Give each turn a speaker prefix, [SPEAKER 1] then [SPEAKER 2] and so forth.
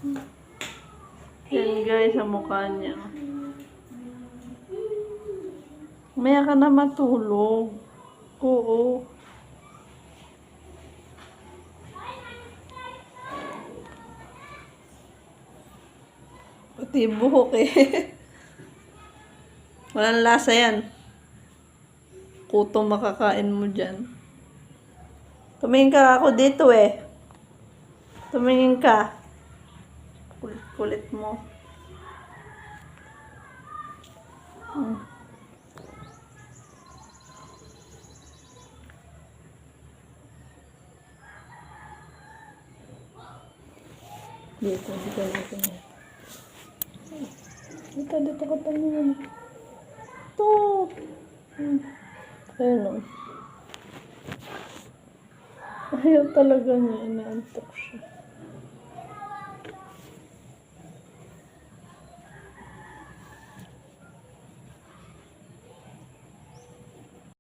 [SPEAKER 1] Yan guys, sa mukha niya. Maya ka na matulog. Oo. Pati buhok eh. Walang lasa yan. Kuto makakain mo dyan. Tumingin ka ako dito eh. Tumingin ka. Kulit-kulit mo. Dito natin. Dito ka tumingin. Ito. Ayun o. Ayaw talaga niya. Inaantok siya.